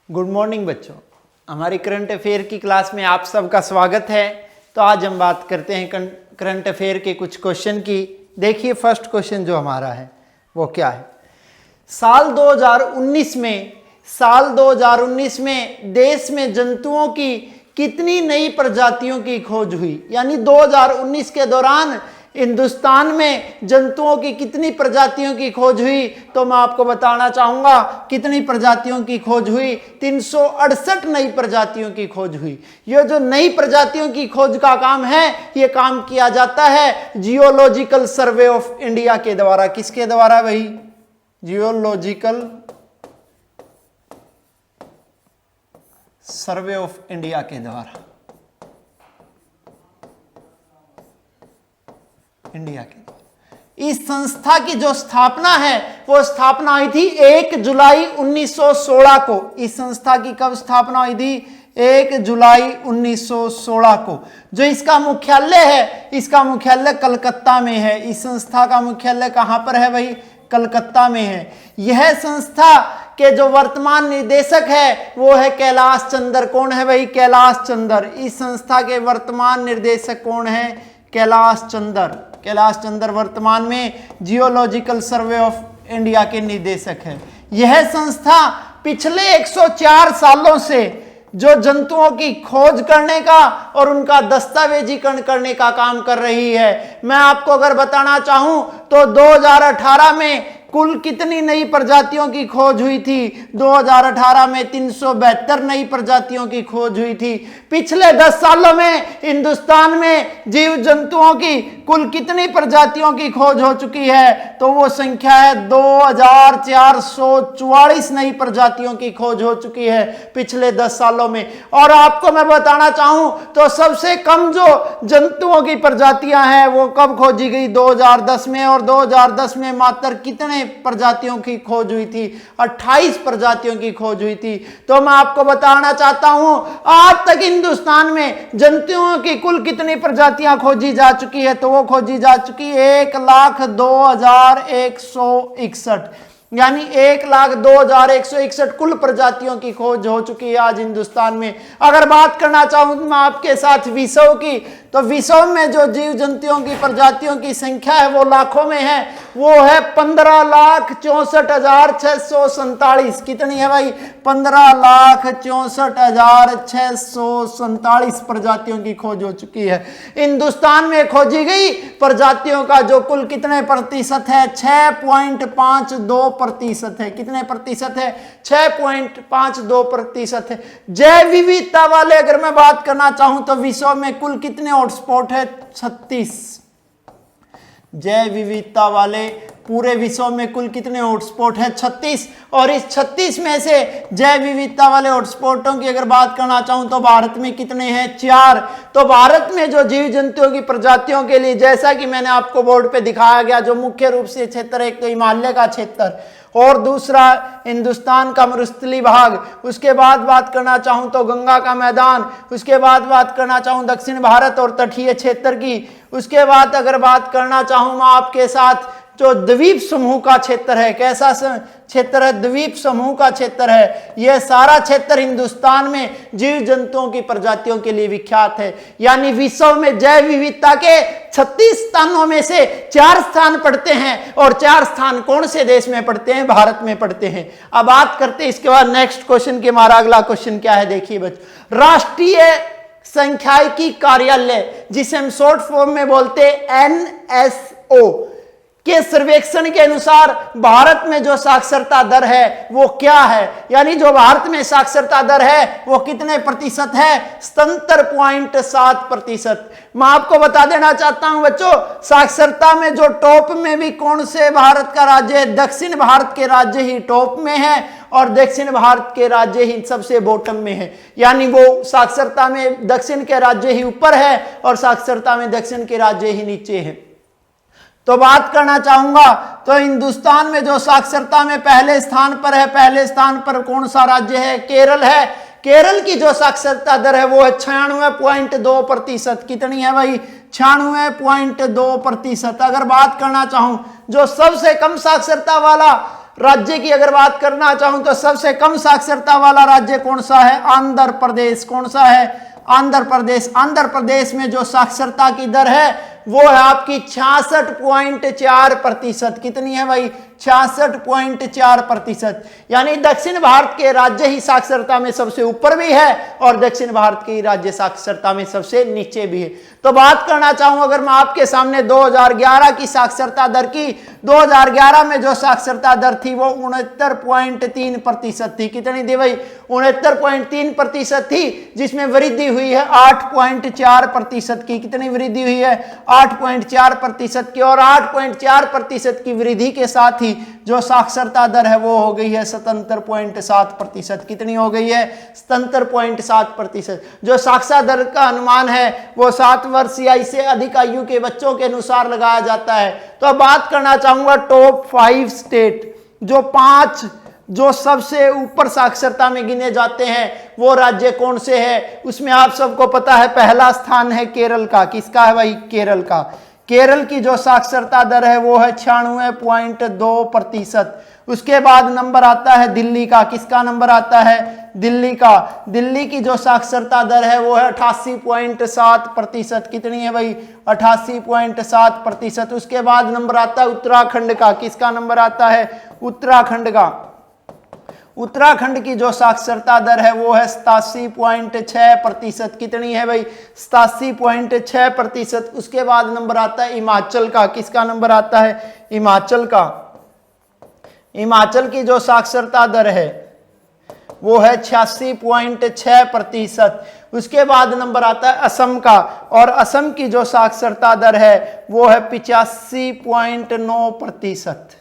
Good morning बच्चों, हमारी current affair की क्लास में आप सबका स्वागत है। तो आज हम बात करते हैं करंट अफेयर के कुछ क्वेश्चन की। देखिए फर्स्ट क्वेश्चन जो हमारा है वो क्या है। साल 2019 में देश में जंतुओं की कितनी नई प्रजातियों की खोज हुई, यानी 2019 के दौरान हिंदुस्तान में जंतुओं की कितनी प्रजातियों की खोज हुई। तो मैं आपको बताना चाहूंगा कितनी प्रजातियों की खोज हुई। 368 नई प्रजातियों की खोज हुई। ये जो नई प्रजातियों की खोज का काम है, ये काम किया जाता है जियोलॉजिकल सर्वे ऑफ इंडिया के द्वारा। किसके द्वारा भाई? जियोलॉजिकल सर्वे ऑफ इंडिया के द्वारा, इंडिया के। इस संस्था की जो स्थापना है वो स्थापना हुई थी 1 जुलाई 1916 को। इस संस्था की कब स्थापना हुई थी? 1 जुलाई 1916 को। जो इसका मुख्यालय है, इसका मुख्यालय कलकत्ता में है। इस संस्था का मुख्यालय कहां पर है भाई? कलकत्ता में है। यह संस्था के जो वर्तमान निदेशक है वो है कैलाश चंद्र। कौन है भाई? कैलाश चंद्र। इस संस्था के वर्तमान निर्देशक कौन है? कैलाश चंद्र। कैलाश चंद्र वर्तमान में जियोलॉजिकल सर्वे ऑफ इंडिया के निदेशक है। यह संस्था पिछले 104 सालों से जो जंतुओं की खोज करने का और उनका दस्तावेजीकरण करने का काम कर रही है। मैं आपको अगर बताना चाहूं तो 2018 में कुल कितनी नई प्रजातियों की खोज हुई थी? 2018 में 372 नई प्रजातियों की खोज हुई थी। पिछले 10 सालों में हिंदुस्तान में जीव जंतुओं की कुल कितनी प्रजातियों की खोज हो चुकी है? तो वो संख्या है 2444 नई प्रजातियों की खोज हो चुकी है पिछले 10 सालों में। और आपको मैं बताना चाहूं तो सबसे कम जो जंतुओं की प्रजातियां हैं वो कब खोजी गई? 2010 में। और 2010 में मात्र कितने प्रजातियों की खोज हुई थी? 28 प्रजातियों की खोज हुई थी। तो मैं आपको बताना चाहता हूं आज तक हिंदुस्तान में जंतुओं की कुल कितनी प्रजातियां खोजी जा चुकी है? तो वो खोजी जा चुकी है 1,02,161, यानी 1,02,161 कुल प्रजातियों की खोज हो चुकी है आज हिंदुस्तान में। अगर बात करना चाहूं मैं आपके साथ विश्व की, तो विश्व में जो जीव जंतुओं की प्रजातियों की संख्या है वो लाखों में है। वो है 15,64,647। कितनी है भाई? 15,64,647 प्रजातियों की खोज हो चुकी है। हिंदुस्तान में खोजी गई प्रजातियों का जो कुल कितने प्रतिशत है? 6.52% है। कितने प्रतिशत है? 6.52% है। जैव विविधता वाले अगर मैं बात करना चाहूं तो विश्व में कुल कितने हॉटस्पॉट है? 36। जैव विविधता वाले पूरे विश्व में कुल कितने हॉटस्पॉट है? 36। और इस 36 में से जैव विविधता वाले हॉटस्पॉटों की अगर बात करना चाहूं तो भारत में कितने हैं? 4। तो भारत में जो जीव जंतुओं की प्रजातियों के लिए, जैसा कि मैंने आपको बोर्ड पे दिखाया गया, जो मुख्य रूप से क्षेत्र, एक तो हिमालय का क्षेत्र और दूसरा हिंदुस्तान का मरुस्थलीय भाग, उसके बाद बात करना चाहूं तो गंगा का मैदान, उसके बाद बात करना चाहूं दक्षिण भारत और तटीय क्षेत्र की, उसके बाद अगर बात करना चाहूं मैं आपके साथ जो द्वीप समूह का क्षेत्र है। कैसा क्षेत्र है? द्वीप समूह का क्षेत्र है। यह सारा क्षेत्र हिंदुस्तान में जीव जंतुओं की प्रजातियों के लिए विख्यात है। यानी विश्व में जैव विविधता के 36 स्थानों में से 4 स्थान पड़ते हैं। और 4 स्थान कौन से देश में पड़ते हैं? भारत में पड़ते हैं। अब बात करते हैं इसके बाद नेक्स्ट क्वेश्चन के। हमारा अगला क्वेश्चन क्या है? देखिए बच्चों, राष्ट्रीय सांख्यिकी कार्यालय, जिसे हम शॉर्ट फॉर्म में बोलते हैं NSO, के सर्वेक्षण के अनुसार भारत में जो साक्षरता दर है वो क्या है? यानी जो भारत में साक्षरता दर है वो कितने प्रतिशत है? 77.7%। मैं आपको बता देना चाहता हूं बच्चों, साक्षरता में जो टॉप में भी कौन से भारत का राज्य है? दक्षिण भारत के राज्य ही टॉप में है और दक्षिण भारत के राज्य ही सबसे बॉटम में है। यानी वो साक्षरता में दक्षिण के राज्य ही ऊपर है और साक्षरता में दक्षिण के राज्य ही नीचे है। तो बात करना चाहूंगा तो हिंदुस्तान में जो साक्षरता में पहले स्थान पर है, पहले स्थान पर कौन सा राज्य है? केरल है। केरल की जो साक्षरता दर है वो है 96.2%। कितनी है भाई? 96.2%। अगर बात करना चाहूं जो सबसे कम साक्षरता वाला राज्य की अगर बात करना चाहूं तो सबसे कम साक्षरता वाला राज्य कौन सा है? आंध्र प्रदेश। कौन सा है? आंध्र प्रदेश। आंध्र प्रदेश में जो साक्षरता की दर है वो है आपकी 66.4%। कितनी है भाई? 66.4%। यानी दक्षिण भारत के राज्य ही साक्षरता में सबसे ऊपर भी है और दक्षिण भारत के राज्य साक्षरता में सबसे नीचे भी है। तो बात करना चाहूं अगर मैं आपके सामने 2011 की साक्षरता दर की, 2011 में जो साक्षरता दर थी वो 69.3% थी। कितनी थी भाई? 69.3% थी, जिसमें वृद्धि हुई है 8.4% की। कितनी वृद्धि हुई है? 8.4% की। और 8.4% की वृद्धि के साथ ही जो साक्षरता दर है वो हो गई है 77.7%। कितनी हो गई है? 77.7%। जो साक्षरता दर का अनुमान है वो 7 वर्ष या इससे अधिक आयु के बच्चों के अनुसार लगाया जाता है। तो अब बात करना चाहूंगा टॉप 5 स्टेट, जो 5 जो सबसे ऊपर साक्षरता में गिने जाते हैं वो राज्य कौन से हैं? उसमें आप सबको पता है पहला स्थान है केरल का। किसका है भाई? केरल का। केरल की जो साक्षरता दर है वो है 96.2%। उसके बाद नंबर आता है दिल्ली का। किसका नंबर आता है? दिल्ली का। दिल्ली की जो साक्षरता दर है वो है 88.7%। कितनी है भाई? 88.7%। उसके बाद नंबर आता है उत्तराखंड का। किसका नंबर आता है? उत्तराखंड का। उत्तराखंड की जो साक्षरता दर है वो है 87.6%। कितनी है भाई? 87.6%। उसके बाद नंबर आता है हिमाचल का। किसका नंबर आता है? हिमाचल का। हिमाचल की जो साक्षरता दर है वो है 86.6%। उसके बाद नंबर आता है असम का, और असम की जो साक्षरता दर है वो है 85.9%।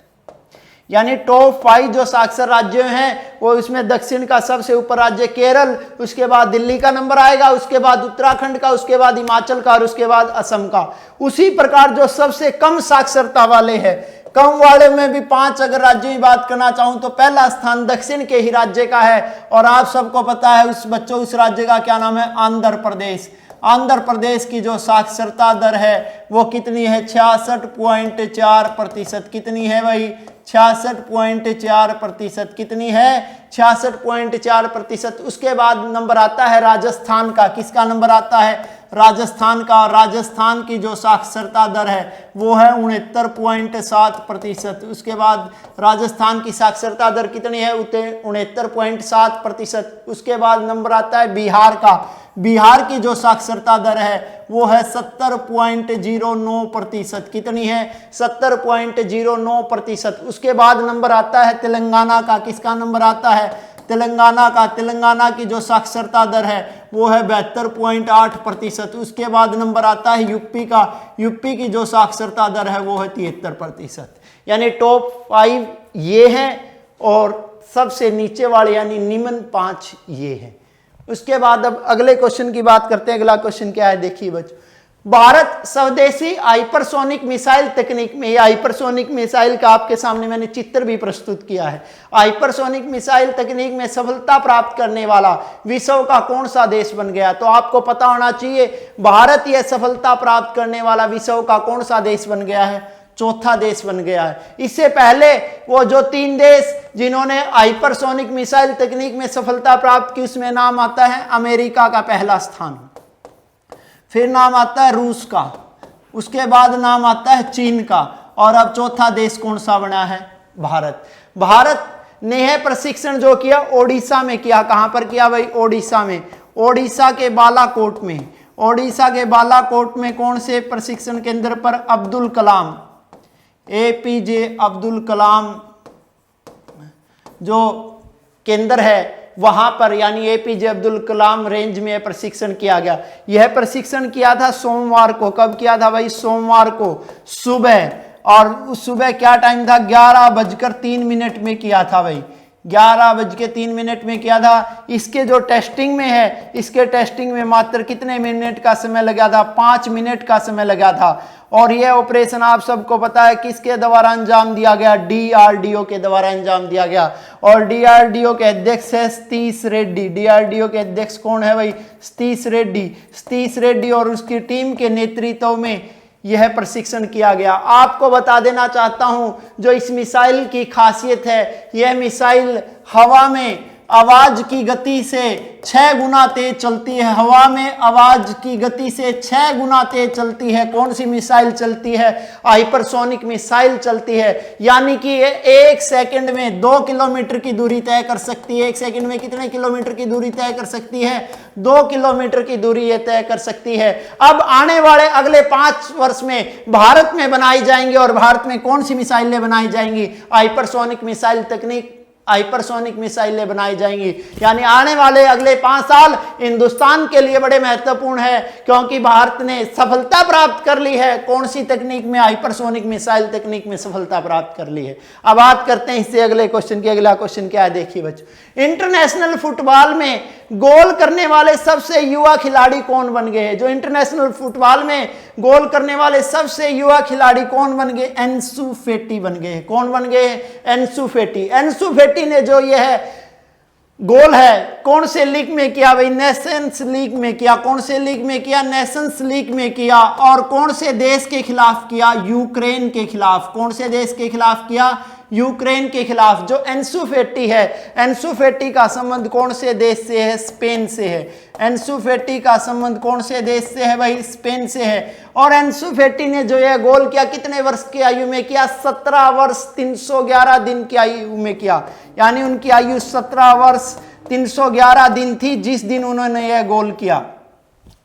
यानी टॉप 5 जो साक्षर राज्य हैं वो इसमें दक्षिण का सबसे ऊपर राज्य केरल, उसके बाद दिल्ली का नंबर आएगा, उसके बाद उत्तराखंड का, उसके बाद हिमाचल का और उसके बाद असम का। उसी प्रकार जो सबसे कम साक्षरता वाले हैं, कम वाले में भी 5 अगर राज्यों की बात करना चाहूं तो पहला स्थान दक्षिण के ही राज्य का है, और आप सबको पता है उस राज्य का क्या नाम है? आंध्र प्रदेश। आंध्र प्रदेश की जो साक्षरता दर है वो कितनी है? 66.4%। कितनी है भाई? 66.4%। कितनी है? 66.4%। उसके बाद नंबर आता है राजस्थान का। किसका नंबर आता है? राजस्थान का। राजस्थान की जो साक्षरता दर है वो है 69.7%। उसके बाद राजस्थान की साक्षरता दर कितनी है? 69.7%। उसके बाद नंबर आता है बिहार का। बिहार की जो साक्षरता दर है वो है 70.09%। कितनी है? 70.09%। उसके बाद नंबर आता है तेलंगाना का। किसका नंबर आता है? तेलंगाना का। तेलंगाना की जो साक्षरता दर है वो है 72.8%। उसके बाद नंबर आता है यूपी का। यूपी की जो साक्षरता दर है वो है 73%। यानी टॉप 5 ये हैं और सबसे नीचे वाले यानी निम्न 5 ये हैं। उसके बाद अब अगले क्वेश्चन की बात करते हैं। अगला क्वेश्चन क्या है देखिए बच्चों, भारत स्वदेशी हाइपरसोनिक मिसाइल तकनीक में, ये हाइपरसोनिक मिसाइल का आपके सामने मैंने चित्र भी प्रस्तुत किया है। हाइपरसोनिक मिसाइल तकनीक में सफलता प्राप्त करने वाला विश्व का कौन सा देश बन गया? तो आपको पता होना चाहिए भारत यह सफलता प्राप्त करने वाला विश्व का कौन सा देश बन गया है? चौथा देश बन गया है। इससे पहले वो जो 3 देश जिन्होंने हाइपरसोनिक मिसाइल तकनीक में सफलता प्राप्त की उसमें नाम आता है अमेरिका का पहला स्थान, फिर नाम आता है रूस का, उसके बाद नाम आता है चीन का, और अब चौथा देश कौन सा बना है? भारत। भारत ने यह प्रशिक्षण जो किया ओडिशा में किया। कहां पर किया भाई? ओडिशा में। ओडिशा के बालाकोट में। ओडिशा के बालाकोट में कौन से प्रशिक्षण केंद्र पर? अब्दुल कलाम, APJ अब्दुल कलाम जो केंद्र है वहां पर, यानी APJ अब्दुल कलाम रेंज में प्रशिक्षण किया गया। यह प्रशिक्षण किया था सोमवार को। कब किया था भाई? सोमवार को सुबह। और उस सुबह क्या टाइम था? 11:03 में किया था भाई। 11:03 में किया था। इसके जो टेस्टिंग में है, इसके टेस्टिंग में मात्र कितने मिनट का समय लगा था? 5 मिनट का समय लगा था। और यह ऑपरेशन आप सबको पता है किसके द्वारा अंजाम दिया गया? DRDO के द्वारा अंजाम दिया गया। और DRDO के अध्यक्ष है सतीश रेड्डी। DRDO के अध्यक्ष कौन है भाई? सतीश रेड्डी। सतीश रेड्डी और उसकी टीम के नेतृत्व में यह प्रशिक्षण किया गया। आपको बता देना चाहता हूं जो इस मिसाइल की खासियत है, यह मिसाइल हवा में आवाज की गति से 6 गुना तेज चलती है। हवा में आवाज की गति से 6 गुना तेज चलती है। कौन सी मिसाइल चलती है? हाइपरसोनिक मिसाइल चलती है। यानी कि ये 1 सेकंड में 2 किलोमीटर की दूरी तय कर सकती है। 1 सेकंड में कितने किलोमीटर की दूरी तय कर सकती है? 2 किलोमीटर की दूरी ये तय कर सकती है। अब आने वाले अगले 5 वर्ष में भारत में बनाई जाएंगी, और भारत में कौन सी मिसाइलें बनाई जाएंगी? हाइपरसोनिक मिसाइल तकनीक, हाइपरसोनिक मिसाइलें बनाई जाएंगी। यानी आने वाले अगले 5 साल हिंदुस्तान के लिए बड़े महत्वपूर्ण है, क्योंकि भारत ने सफलता प्राप्त कर ली है। कौन सी तकनीक में? हाइपरसोनिक मिसाइल तकनीक में सफलता प्राप्त कर ली है। अब बात करते हैं इससे अगले क्वेश्चन की। अगला क्वेश्चन क्या है देखिए बच्चों, इंटरनेशनल फुटबॉल में गोल करने वाले सबसे युवा खिलाड़ी कौन बन गए हैं? जो इंटरनेशनल फुटबॉल में गोल करने वाले सबसे युवा खिलाड़ी कौन बन गए? एंसू फेटी बन गए। कौन बन गए? एंसू फेटी। एंसू फेटी ने जो यह गोल है कौन से लीग में किया भाई? नेशंस लीग में किया। कौन से लीग में किया? नेशंस लीग में किया। और कौन से देश के खिलाफ किया? यूक्रेन के खिलाफ। कौन से देश के खिलाफ किया? यूक्रेन के खिलाफ। जो एंसू फेटी है, एंसू फेटी का संबंध कौन से देश से है? स्पेन से है। एंसू फेटी का संबंध कौन से देश से है भाई? स्पेन से है। और एंसू फेटी ने जो यह गोल किया कितने वर्ष की आयु में किया? 17 वर्ष 311 दिन की आयु में किया। यानी उनकी आयु 17 वर्ष 311 दिन थी जिस दिन उन्होंने यह गोल किया।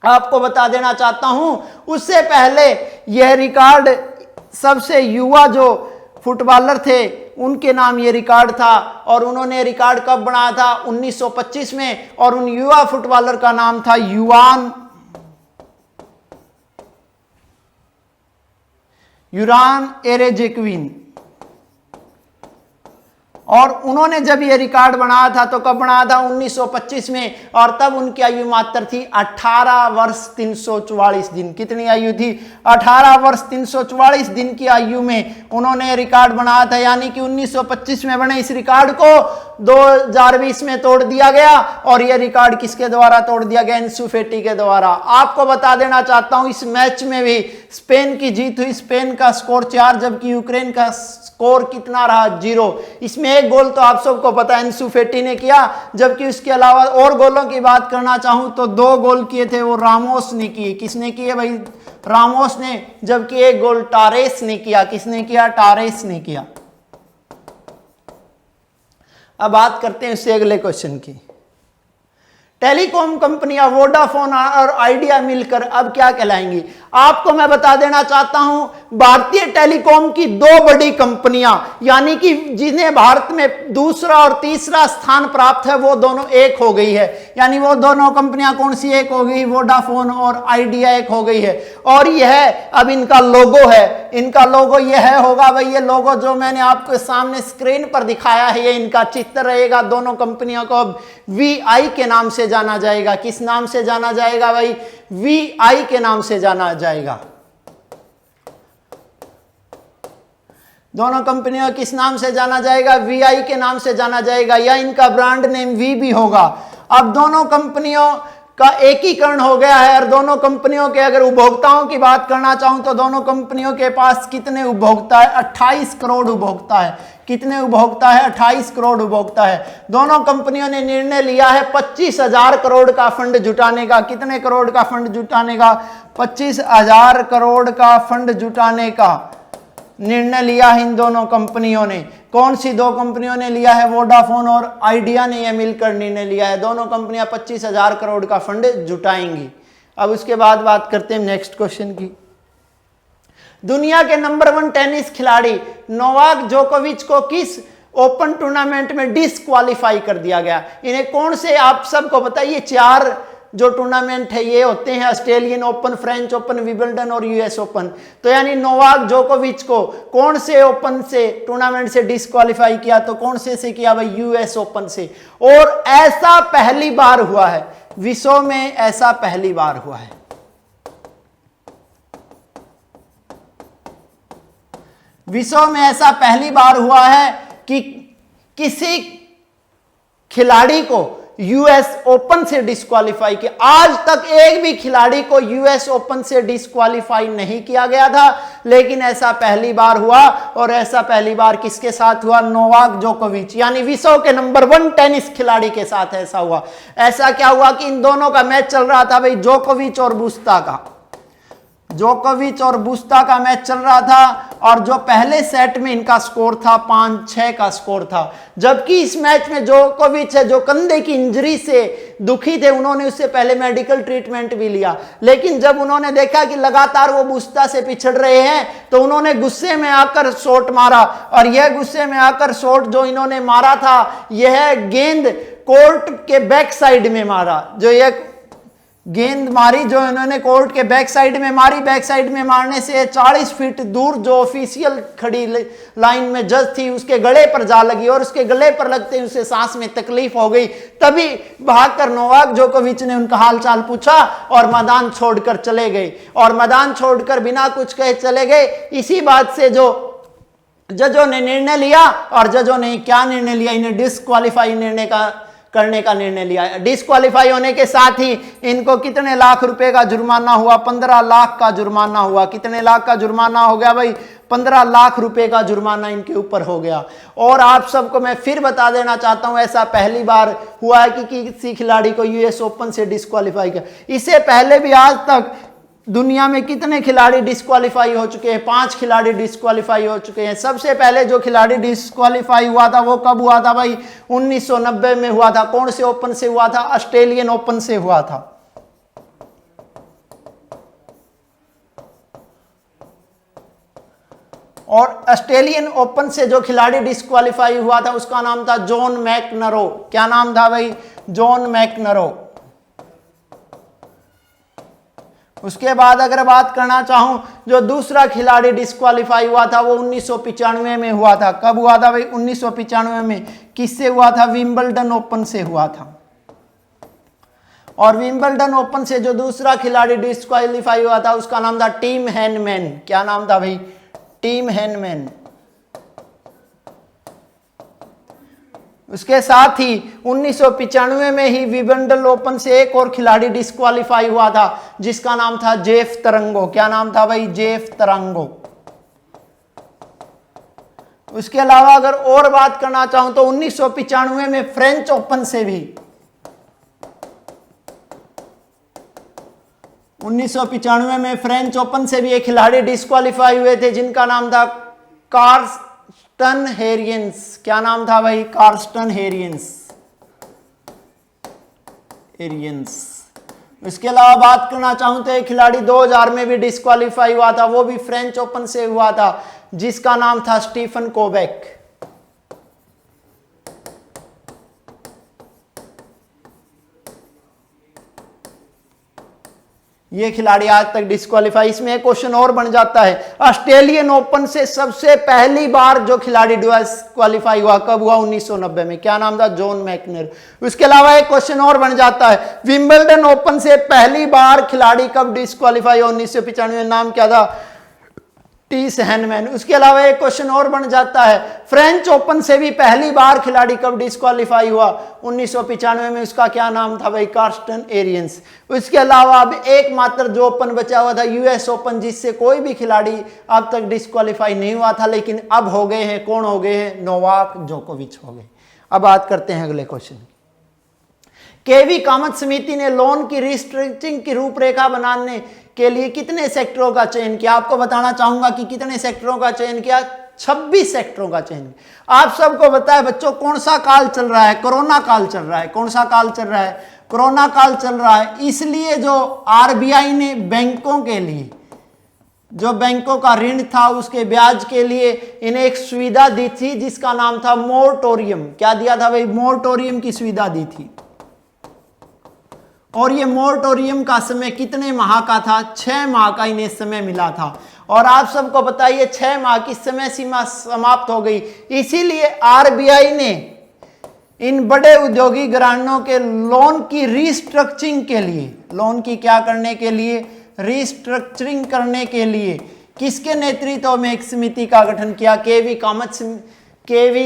आपको बता देना चाहता हूं उससे पहले यह रिकॉर्ड सबसे युवा जो फुटबॉलर थे उनके नाम ये रिकॉर्ड था, और उन्होंने रिकॉर्ड कब बनाया था? 1925 में। और उन युवा फुटबॉलर का नाम था यूरान एरेजेक्विन। और उन्होंने जब ये रिकॉर्ड बनाया था तो कब बनाया था? 1925 में। और तब उनकी आयु मात्र थी 18 वर्ष 344 दिन। कितनी आयु थी? 18 वर्ष 344 दिन की आयु में उन्होंने रिकॉर्ड बनाया था। यानी कि 1925 में बने इस रिकॉर्ड को 2020 में तोड़ दिया गया। और यह रिकॉर्ड किसके द्वारा तोड़ दिया गया? एंसू फेटी के द्वारा। आपको बता देना चाहता हूं इस मैच में भी स्पेन की जीत हुई। स्पेन का स्कोर 4, जबकि यूक्रेन का स्कोर कितना रहा? 0। इसमें एक गोल तो आप सबको पता है एंसू फेटी ने किया, जबकि उसके अलावा और गोलों की बात करना चाहूं तो 2 गोल किए थे वो रामोस ने किए। किसने किए भाई? रामोस ने। जबकि एक गोल टारेस ने किया। किसने किया? टारेस ने किया। अब बात करते हैं इससे अगले क्वेश्चन की। टेलीकॉम कंपनियां वोडाफोन और आइडिया मिलकर अब क्या कहलाएंगी? आपको मैं बता देना चाहता हूं भारतीय टेलीकॉम की 2 बड़ी कंपनियां, यानी कि जिन्हें भारत में दूसरा और तीसरा स्थान प्राप्त है, वो दोनों एक हो गई है। यानी वो दोनों कंपनियां कौन सी एक हो गई? वोडाफोन और आइडिया एक हो गई है। और यह अब इनका लोगो है। इनका लोगो यह होगा भाई, ये लोगो जो मैंने आपके सामने स्क्रीन पर दिखाया है, ये इनका चित्र रहेगा। दोनों कंपनियों को अब VI के नाम से जाना जाएगा। किस नाम से जाना जाएगा भाई? VI के नाम से जाना जाएगा। दोनों कंपनियों किस नाम से जाना जाएगा? VI के नाम से जाना जाएगा, या इनका ब्रांड नेम V भी होगा। अब दोनों कंपनियों का एकीकरण हो गया है। और दोनों कंपनियों के अगर उपभोक्ताओं की बात करना चाहूं तो दोनों कंपनियों के पास कितने उपभोक्ता है? 28 करोड़ उपभोक्ता है। कितने उपभोक्ता है? 28 करोड़ उपभोक्ता है। दोनों कंपनियों ने निर्णय लिया है 25,000 करोड़ का फंड जुटाने का। कितने करोड़ का फंड जुटाने का? 25,000 करोड़ का फंड जुटाने का निर्णय लिया है इन दोनों कंपनियों ने। कौन सी 2 कंपनियों ने लिया है? वोडाफोन और आइडिया ने यह मिलकर निर्णय लिया है। दोनों कंपनियां 25,000 करोड़ का फंड जुटाएंगी। अब उसके बाद बात करते हैं नेक्स्ट क्वेश्चन की। दुनिया के नंबर 1 टेनिस खिलाड़ी नोवाक जोकोविच को किस ओपन टूर्नामेंट में डिस्क्वालीफाई कर दिया गया? इन्हें कौन से, आप सबको पता है ये 4 जो टूर्नामेंट है ये होते हैं Australian open, French open, Wimbledon और यूएस ओपन। तो यानी नोवाक जोकोविच को कौन से ओपन से टूर्नामेंट से डिस्क्वालीफाई किया? तो कौन से किया भाई? यूएस ओपन से। और ऐसा पहली बार हुआ है विश्व में, ऐसा पहली बार हुआ है। विश्व में ऐसा पहली बार हुआ है कि किसी खिलाड़ी को यूएस ओपन से डिस्क्वालीफाई किया। आज तक एक भी खिलाड़ी को यूएस ओपन से डिस्क्वालीफाई नहीं किया गया था, लेकिन ऐसा पहली बार हुआ। और ऐसा पहली बार किसके साथ हुआ? नोवाक जोकोविच, यानी विश्व के नंबर 1 टेनिस खिलाड़ी के साथ ऐसा हुआ। ऐसा क्या हुआ कि इन दोनों का मैच चल रहा था भाई, जोकोविच और बुस्ता का। जोकोविच और बुस्ता का मैच चल रहा था, और जो पहले सेट में इनका स्कोर था 5-6 का स्कोर था। जबकि इस मैच में जोकोविच है जो कंधे की इंजरी से दुखी थे, उन्होंने उससे पहले मेडिकल ट्रीटमेंट भी लिया। लेकिन जब उन्होंने देखा कि लगातार वो बुस्ता से पिछड़ रहे हैं, तो उन्होंने गुस्से में आकर शॉट मारा। और यह गुस्से में आकर शॉट जो इन्होंने मारा था, यह गेंद कोर्ट के बैक साइड में मारा। जो यह गेंद मारी जो इन्होंने कोर्ट के बैक साइड में मारी, बैक साइड में मारने से 40 फीट दूर जो ऑफिशियल खड़ी लाइन में जज थी उसके गले पर जा लगी, और उसके गले पर लगते ही उसे सांस में तकलीफ हो गई। तभी भागकर नोवाक जोकोविच ने उनका हालचाल पूछा और मैदान छोड़कर चले गए, और मैदान छोड़कर बिना कुछ कहे चले गए। इसी बात से जो जजों ने निर्णय लिया, और जजों ने क्या निर्णय लिया? इन्हें डिस्क्वालीफाई करने का निर्णय लिया। डिस्क्वालीफाई होने के साथ ही इनको कितने लाख रुपए का जुर्माना हुआ? 15 लाख का जुर्माना हुआ। कितने लाख का जुर्माना हो गया भाई? 15 लाख रुपए का जुर्माना इनके ऊपर हो गया। और आप सबको मैं फिर बता देना चाहता हूं, ऐसा पहली बार हुआ है कि किसी खिलाड़ी को यूएस ओपन से डिस्क्वालीफाई किया। इससे पहले भी आज तक दुनिया में कितने खिलाड़ी डिस्क्वालीफाई हो चुके हैं? 5 खिलाड़ी डिस्क्वालीफाई हो चुके हैं। सबसे पहले जो खिलाड़ी डिस्क्वालीफाई हुआ था वो कब हुआ था भाई? 1990 में हुआ था। कौन से ओपन से हुआ था? ऑस्ट्रेलियन ओपन से हुआ था। और ऑस्ट्रेलियन ओपन से जो खिलाड़ी डिस्क्वालीफाई हुआ था उसका नाम था जॉन मैकनरो। क्या नाम था भाई? John McEnroe. उसके बाद अगर बात करना चाहूं, जो दूसरा खिलाड़ी डिस्क्वालीफाई हुआ था वो 1995 में हुआ था। कब हुआ था भाई? 1995 में। किससे हुआ था? विंबलडन ओपन से हुआ था। और विंबलडन ओपन से जो दूसरा खिलाड़ी डिस्क्वालीफाई हुआ था उसका नाम था टिम हेनमैन। क्या नाम था भाई? Tim Henman. उसके साथ ही 1995 में ही विंबलडन ओपन से एक और खिलाड़ी डिस्क्वालीफाई हुआ था जिसका नाम था जेफ तरंगो। क्या नाम था भाई? जेफ तरंगो। उसके अलावा अगर और बात करना चाहूं तो 1995 में फ्रेंच ओपन से भी 1995 में फ्रेंच ओपन से भी एक खिलाड़ी डिस्क्वालीफाई हुए थे जिनका नाम था कार्स्टन हेरियंस। क्या नाम था भाई? कार्स्टन हेरियंस। उसके अलावा बात करना चाहूं तो एक खिलाड़ी 2000 में भी डिस्क्वालीफाई हुआ था, वो भी फ्रेंच ओपन से हुआ था, जिसका नाम था स्टीफन कोबैक। ये खिलाड़ी आज तक डिस्क्वालीफाई। इसमें एक क्वेश्चन और बन जाता है, ऑस्ट्रेलियन ओपन से सबसे पहली बार जो खिलाड़ी डिस्क्वालीफाई हुआ कब हुआ? 1990 में। क्या नाम था? जॉन मैकनर। उसके अलावा एक क्वेश्चन और बन जाता है, विंबलडन ओपन से पहली बार खिलाड़ी कब डिस्क्वालीफाई हुआ? 1995 में। नाम क्या था? टीस हेनमैन। उसके अलावा एक क्वेश्चन और बन जाता है, फ्रेंच ओपन से भी पहली बार खिलाड़ी कब डिस्क्वालीफाई हुआ? 1995 में। उसका क्या नाम था भाई? Carsten Aryans. उसके अलावा अब एकमात्र जो ओपन बचा हुआ था यूएस ओपन, जिससे कोई भी खिलाड़ी अब तक डिस्क्वालीफाई नहीं हुआ था, लेकिन अब हो गए हैं। कौन हो गए हैं? नोवाक जोकोविच हो गए। अब बात करते हैं अगले क्वेश्चन। केवी कामत समिति ने लोन की रिस्ट्रक्चरिंग की रूपरेखा बनाने के लिए कितने सेक्टरों का चयन किया? आपको बताना चाहूंगा कि कितने सेक्टरों का चयन किया? 26 सेक्टरों का चयन। आप सबको पता है बच्चों कौन सा काल चल रहा है? कोरोना काल चल रहा है। कौन सा काल चल रहा है? कोरोना काल चल रहा है। इसलिए जो आरबीआई ने बैंकों के लिए, जो बैंकों का ऋण था उसके ब्याज के लिए इन्हें एक सुविधा दी थी जिसका नाम था मोरटोरियम। क्या दिया था भाई? मोरटोरियम की सुविधा दी थी। और ये मोरटोरियम का समय कितने माह का था? 6 माह का इन्हें समय मिला था। और आप सबको पता है 6 माह की समय सीमा समाप्त हो गई। इसीलिए आरबीआई ने इन बड़े उद्योगी घरानों के लोन की रिस्ट्रक्चरिंग के लिए, लोन की क्या करने के लिए? रिस्ट्रक्चरिंग करने के लिए किसके नेतृत्व में एक समिति का गठन किया? केवी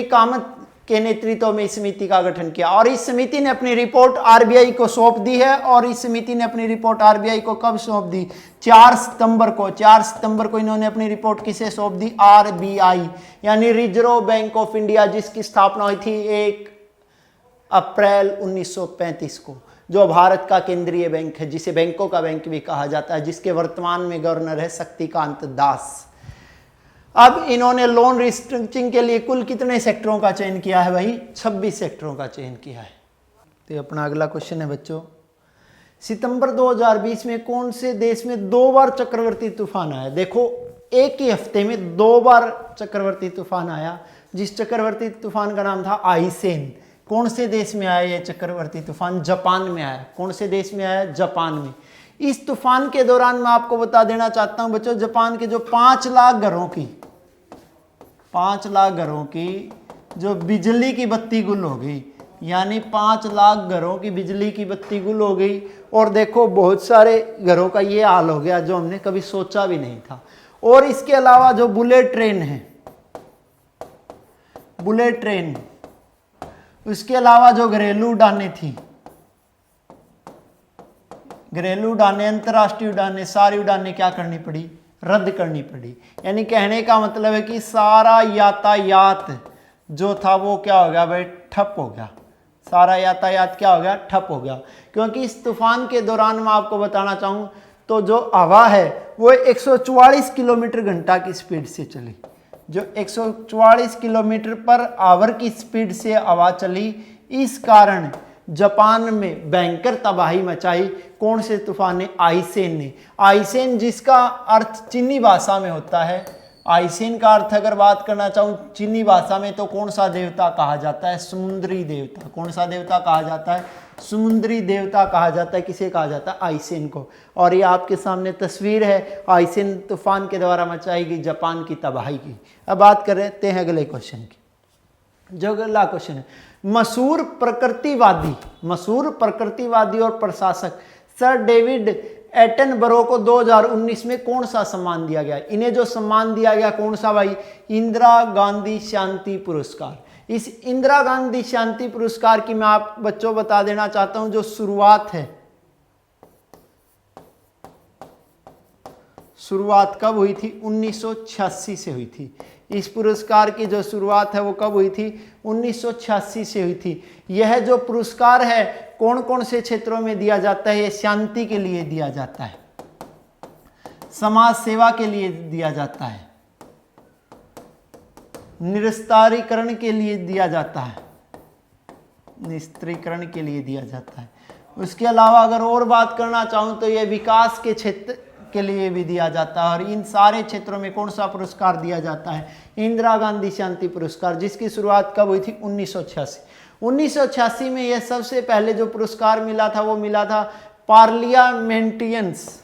कामत के नेतृत्व में इस समिति का गठन किया और इस समिति ने अपनी रिपोर्ट आरबीआई को सौंप दी है। और इस समिति ने अपनी रिपोर्ट आरबीआई को कब सौंप दी? 4 सितंबर को। 4 सितंबर को इन्होंने अपनी रिपोर्ट किसे सौंप दी? आरबीआई यानी रिजर्व बैंक ऑफ इंडिया, जिसकी स्थापना हुई थी 1 अप्रैल 1935 को, जो भारत का केंद्रीय बैंक है, जिसे बैंकों का बैंक भी कहा जाता है, जिसके वर्तमान में गवर्नर है शक्तिकांत दास। अब इन्होंने लोन रिस्ट्रक्चरिंग के लिए कुल कितने सेक्टरों का चयन किया है भाई? 26 सेक्टरों का चयन किया है। तो अपना अगला क्वेश्चन है बच्चों, सितंबर 2020 में कौन से देश में 2 बार चक्रवर्ती तूफान आया? देखो, एक ही हफ्ते में 2 बार चक्रवर्ती तूफान आया, जिस चक्रवर्ती तूफान का नाम था आइसेन। कौन से देश में आया यह चक्रवर्ती तूफान? जापान में आया। कौन से देश में आया? जापान में। इस तूफान के दौरान मैं आपको बता देना चाहता हूं बच्चों, जापान के जो 5 लाख घरों की जो बिजली की बत्ती गुल हो गई, यानी 5 लाख घरों की बिजली की बत्ती गुल हो गई। और देखो, बहुत सारे घरों का ये हाल हो गया जो हमने कभी सोचा भी नहीं था। और इसके अलावा जो बुलेट ट्रेन है, बुलेट ट्रेन, उसके अलावा जो घरेलू उड़ानें थी, घरेलू उड़ानें, अंतर्राष्ट्रीय उड़ानें, सारी उड़ानें क्या करनी पड़ी? रद्द करनी पड़ी। यानी कहने का मतलब है कि सारा यातायात जो था वो क्या हो गया भाई? ठप हो गया। सारा यातायात क्या हो गया? ठप हो गया। क्योंकि इस तूफान के दौरान मैं आपको बताना चाहूँ तो जो हवा है वो 144 किलोमीटर घंटा की स्पीड से चली। जो 144 किलोमीटर पर आवर की स्पीड से हवा चली, इस कारण जापान में भयंकर तबाही मचाई। कौन से तूफान ने? आइसेन ने। आइसेन, जिसका अर्थ चीनी भाषा में होता है, आइसेन का अर्थ अगर बात करना चाहूँ चीनी भाषा में तो कौन सा देवता कहा जाता है? समुद्री देवता। कौन सा देवता कहा जाता है? समुद्री देवता कहा जाता है। किसे कहा जाता है? आइसेन को। और ये आपके सामने तस्वीर है आइसेन तूफान के द्वारा मचाई गई जापान की तबाही की। अब बात करते हैं अगले क्वेश्चन की। जो अगला क्वेश्चन है, मशहूर प्रकृतिवादी और प्रशासक सर डेविड एटनबरो को 2019 में कौन सा सम्मान दिया गया? इन्हें जो सम्मान दिया गया कौन सा भाई? इंदिरा गांधी शांति पुरस्कार। इस इंदिरा गांधी शांति पुरस्कार की मैं आप बच्चों बता देना चाहता हूं, जो शुरुआत है, शुरुआत कब हुई थी? 1986 से हुई थी। इस पुरस्कार की जो शुरुआत है वो कब हुई थी? 1986 से हुई थी। यह जो पुरस्कार है कौन कौन से क्षेत्रों में दिया जाता है? ये शांति के लिए दिया जाता है, समाज सेवा के लिए दिया जाता है, निस्तारीकरण के लिए दिया जाता है, निस्तारीकरण के लिए दिया जाता है। उसके अलावा अगर और बात करना चाहूँ तो यह विकास के क्षेत्र के लिए भी दिया जाता है। और इन सारे क्षेत्रों में कौन सा पुरस्कार दिया जाता है? इंदिरा गांधी शांति पुरस्कार, जिसकी शुरुआत कब हुई थी? 1986। 1986 में यह सबसे पहले जो पुरस्कार मिला था वो मिला था पार्लियामेंटियंस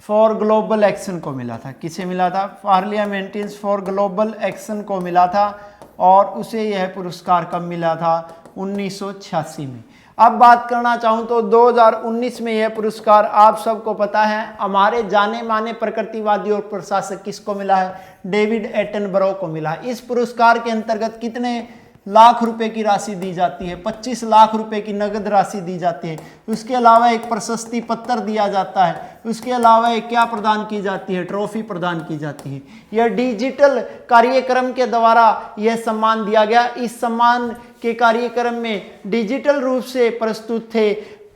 फॉर ग्लोबल एक्शन को मिला था। किसे मिला था? पार्लियामेंटियंस फॉर ग्लोबल एक्शन को मिला था। और उसे यह पुरस्कार कब मिला था? 1986 में। अब बात करना चाहूँ तो 2019 में यह पुरस्कार आप सबको पता है हमारे जाने माने प्रकृतिवादी और प्रशासक किसको मिला है? डेविड एटनबरो को मिला है। इस पुरस्कार के अंतर्गत कितने लाख रुपए की राशि दी जाती है? 25 लाख रुपए की नगद राशि दी जाती है। उसके अलावा एक प्रशस्ति पत्र दिया जाता है। उसके अलावा एक क्या प्रदान की जाती है? ट्रॉफी प्रदान की जाती है। यह डिजिटल कार्यक्रम के द्वारा यह सम्मान दिया गया। इस सम्मान के कार्यक्रम में डिजिटल रूप से प्रस्तुत थे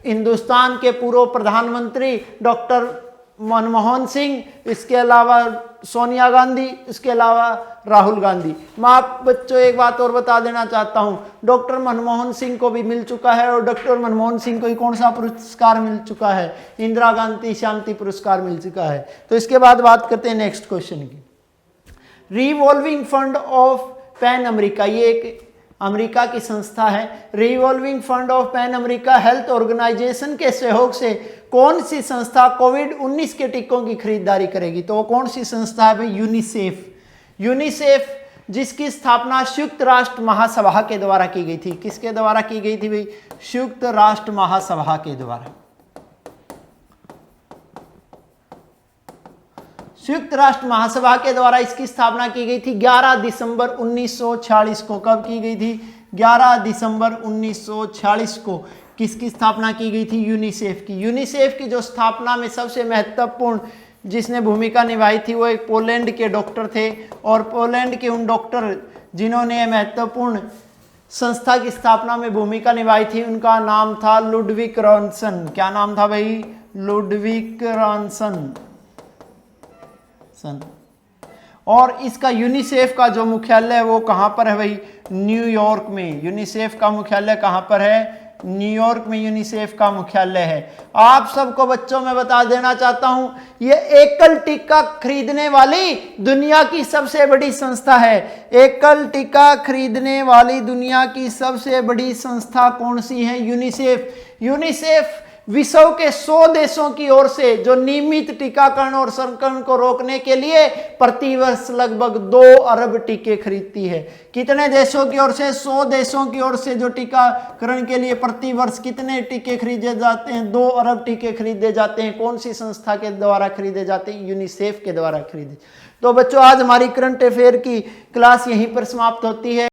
हिंदुस्तान के पूर्व प्रधानमंत्री डॉक्टर मनमोहन सिंह, इसके अलावा सोनिया गांधी, इसके अलावा राहुल गांधी। मैं आप बच्चों एक बात और बता देना चाहता हूं, डॉक्टर मनमोहन सिंह को भी मिल चुका है। और डॉक्टर मनमोहन सिंह को कौन सा पुरस्कार मिल चुका है? इंदिरा गांधी शांति पुरस्कार मिल चुका है। तो इसके बाद बात करते हैं नेक्स्ट क्वेश्चन की। Revolving fund of Pan America, ये एक अमेरिका की संस्था है। Revolving fund of Pan America health organisation के सहयोग से कौन सी संस्था कोविड-19 के टीकों की खरीदारी करेगी? तो वो कौन सी संस्था है भाई? यूनिसेफ। यूनिसेफ जिसकी स्थापना संयुक्त राष्ट्र महासभा के द्वारा की गई थी। किसके द्वारा की गई थी भाई? संयुक्त राष्ट्र महासभा के द्वारा। संयुक्त राष्ट्र महासभा के द्वारा इसकी स्थापना की गई थी 11 दिसंबर 1946 को। कब की गई थी? 11 दिसंबर 1946 को किसकी स्थापना की गई थी? यूनिसेफ की। यूनिसेफ की जो स्थापना में सबसे महत्वपूर्ण जिसने भूमिका निभाई थी वो एक पोलैंड के डॉक्टर थे, और पोलैंड के उन डॉक्टर जिन्होंने महत्वपूर्ण संस्था की स्थापना में भूमिका निभाई थी उनका नाम था लुडविक रॉन्सन। क्या नाम था भाई? लुडविक रॉन्सन। और इसका यूनिसेफ का जो मुख्यालय है वो कहां पर है भाई? न्यूयॉर्क में। यूनिसेफ का मुख्यालय कहां पर है? न्यूयॉर्क में यूनिसेफ का मुख्यालय है। आप सबको बच्चों में बता देना चाहता हूं, ये एकल टीका खरीदने वाली दुनिया की सबसे बड़ी संस्था है। एकल टीका खरीदने वाली दुनिया की सबसे बड़ी संस्था कौन सी है? यूनिसेफ। यूनिसेफ विश्व के 100 देशों की ओर से जो नियमित टीकाकरण और संक्रमण को रोकने के लिए प्रतिवर्ष लगभग 2 अरब टीके खरीदती है। कितने देशों की ओर से? 100 देशों की ओर से जो टीकाकरण के लिए प्रतिवर्ष कितने टीके खरीदे जाते हैं? 2 अरब टीके खरीदे जाते हैं। कौन सी संस्था के द्वारा खरीदे जाते हैं? यूनिसेफ के द्वारा खरीदे। तो बच्चों आज हमारी करंट अफेयर की क्लास यहीं पर समाप्त होती है।